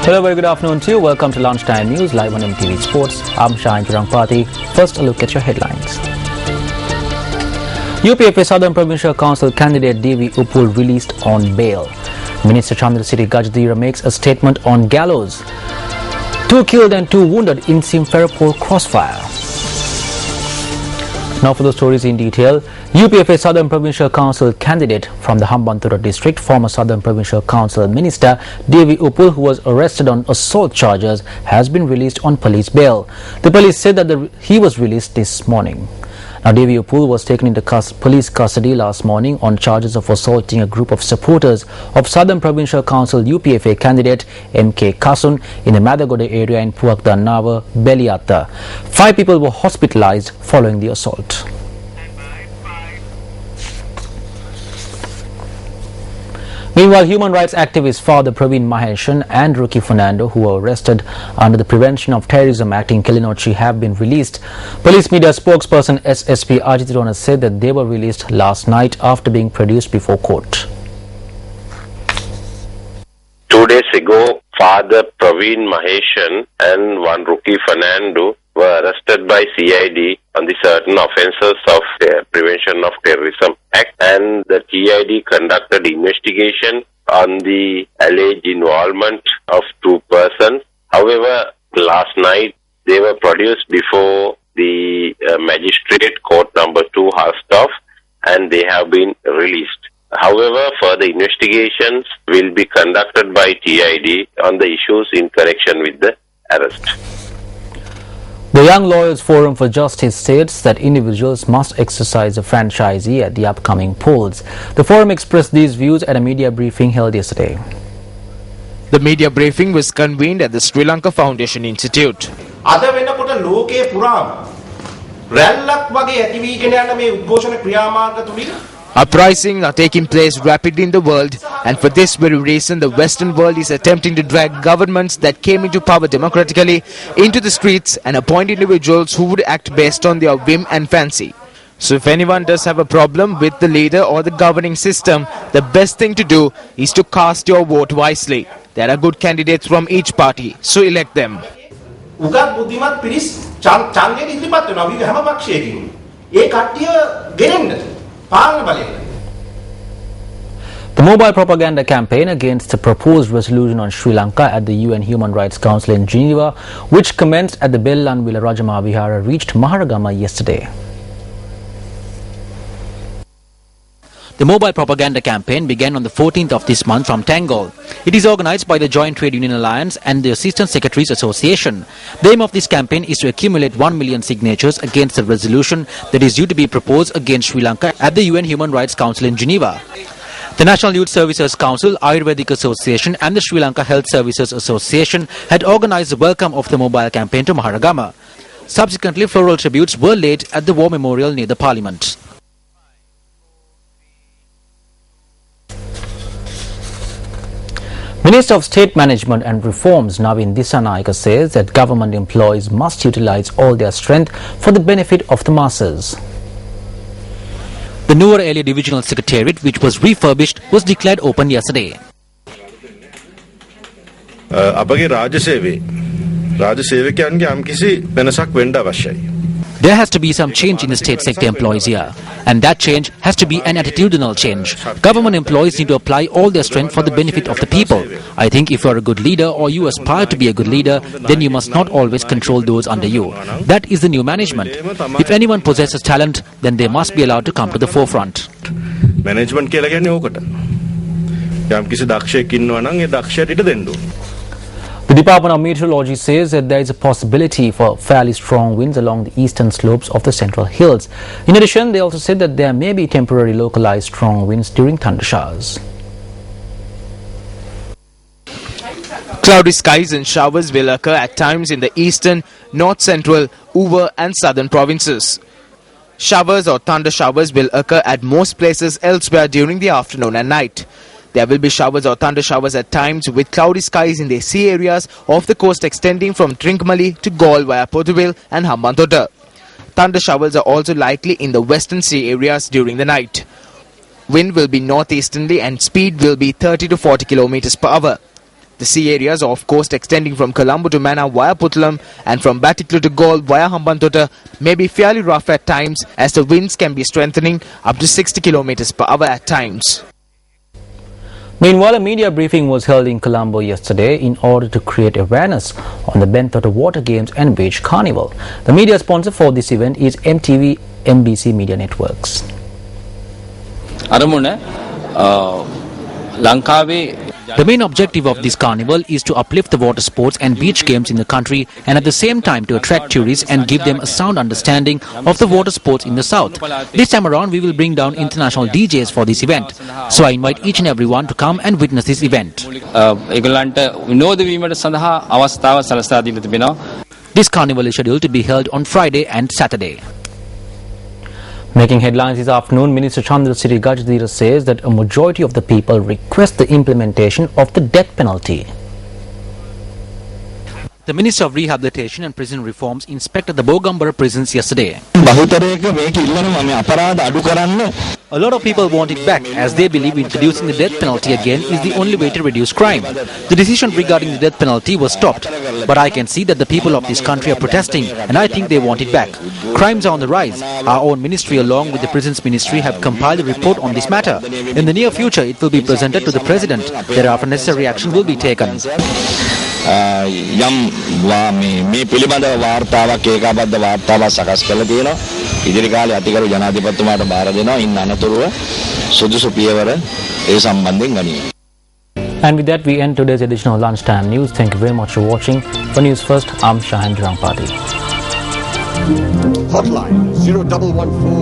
Hello, very good afternoon to you. Welcome to Lunchtime News live on MTV Sports. I'm Shahin Chirangpati. First, a look at your headlines. UPFA Southern Provincial Council candidate Devi Uppul released on bail. Minister Chandrasiri Gajadhira makes a statement on gallows. 2 killed and 2 wounded in Simferopol crossfire. Now for the stories in detail. UPFA Southern Provincial Council candidate from the Hambantota district, former Southern Provincial Council Minister Devi Uppul, who was arrested on assault charges, has been released on police bail. The police said that he was released this morning. Now, Devi Uppul was taken into police custody last morning on charges of assaulting a group of supporters of Southern Provincial Council UPFA candidate M.K. Kasun in the Madagoda area in Puakdanava, Beliata. 5 people were hospitalized following the assault. Meanwhile, human rights activist Father Praveen Maheshan and Ricky Fernando, who were arrested under the Prevention of Terrorism Act in Kilinochchi, have been released. Police media spokesperson SSP Ajit Rona said that they were released last night after being produced before court. 2 days ago, Father Praveen Maheshan and one Ricky Fernando were arrested by CID on the certain offences of the Prevention of Terrorism Act, and the CID conducted investigation on the alleged involvement of 2 persons. However, last night they were produced before the Magistrate Court number 2 Halstoff, and they have been released. However, further investigations will be conducted by TID on the issues in connection with the arrest. The Young Lawyers Forum for Justice states that individuals must exercise a franchisee at the upcoming polls. The forum expressed these views at a media briefing held yesterday. The media briefing was convened at the Sri Lanka Foundation Institute. Uprisings are taking place rapidly in the world, and for this very reason the Western world is attempting to drag governments that came into power democratically into the streets and appoint individuals who would act based on their whim and fancy. So if anyone does have a problem with the leader or the governing system, the best thing to do is to cast your vote wisely. There are good candidates from each party, so elect them. The mobile propaganda campaign against the proposed resolution on Sri Lanka at the UN Human Rights Council in Geneva, which commenced at the Bellanvilla Rajamahawihara, reached Maharagama yesterday. The mobile propaganda campaign began on the 14th of this month from Tangol. It is organized by the Joint Trade Union Alliance and the Assistant Secretaries Association. The aim of this campaign is to accumulate 1 million signatures against the resolution that is due to be proposed against Sri Lanka at the UN Human Rights Council in Geneva. The National Youth Services Council, Ayurvedic Association and the Sri Lanka Health Services Association had organized the welcome of the mobile campaign to Maharagama. Subsequently, floral tributes were laid at the War Memorial near the Parliament. Minister of State Management and Reforms Navin Dissanayake says that government employees must utilize all their strength for the benefit of the masses. The Nuwara Area Divisional Secretariat, which was refurbished, was declared open yesterday. There has to be some change in the state sector employees here, and that change has to be an attitudinal change. Government employees need to apply all their strength for the benefit of the people. I think if you are a good leader or you aspire to be a good leader, then you must not always control those under you. That is the new management. If anyone possesses talent, then they must be allowed to come to the forefront. Management කියලා කියන්නේ ඕකට. යම් කිසි දක්ෂයෙක් ඉන්නවා නම් ඒ දක්ෂයට ඉඩ දෙන්න ඕනේ. The Department of Meteorology says that there is a possibility for fairly strong winds along the eastern slopes of the central hills. In addition, they also said that there may be temporary localized strong winds during thunder showers. Cloudy skies and showers will occur at times in the eastern, north central, Uva and southern provinces. Showers or thunder showers will occur at most places elsewhere during the afternoon and night. There will be showers or thunder showers at times with cloudy skies in the sea areas off the coast extending from Trincomalee to Galle via Portugal and Hambantota. Thunder showers are also likely in the western sea areas during the night. Wind will be northeasterly and speed will be 30 to 40 kilometers per hour. The sea areas off coast extending from Colombo to Mana via Puttalam and from Batiklu to Galle via Hambantota may be fairly rough at times, as the winds can be strengthening up to 60 km per hour at times. Meanwhile, a media briefing was held in Colombo yesterday in order to create awareness on the Bentota Water Games and Beach Carnival. The media sponsor for this event is MTV MBC Media Networks. The main objective of this carnival is to uplift the water sports and beach games in the country, and at the same time to attract tourists and give them a sound understanding of the water sports in the south. This time around we will bring down international DJs for this event. So I invite each and everyone to come and witness this event. This carnival is scheduled to be held on Friday and Saturday. Making headlines this afternoon, Minister Chandrasiri Gajadhira says that a majority of the people request the implementation of the death penalty. The Minister of Rehabilitation and Prison Reforms inspected the Bogambara prisons yesterday. A lot of people want it back, as they believe introducing the death penalty again is the only way to reduce crime. The decision regarding the death penalty was stopped, but I can see that the people of this country are protesting, and I think they want it back. Crimes are on the rise. Our own ministry along with the Prisons Ministry have compiled a report on this matter. In the near future it will be presented to the President. Thereafter necessary action will be taken. මේ පිළිබඳව වාර්තාවක් ඒකාබද්ධ වාර්තාවක් සකස් කරලා තියෙනවා. ඉදිරි කාලේ අතිගරු ජනාධිපතිතුමාට බාර දෙනවා. ඉන් අනතුරුව සුදුසු පියවර ඒ සම්බන්ධයෙන් ගනිමු. And with that we end today's edition of Lunchtime News. Thank you very much for watching. For News First, I'm Shahan Jurangpati. Hotline 0114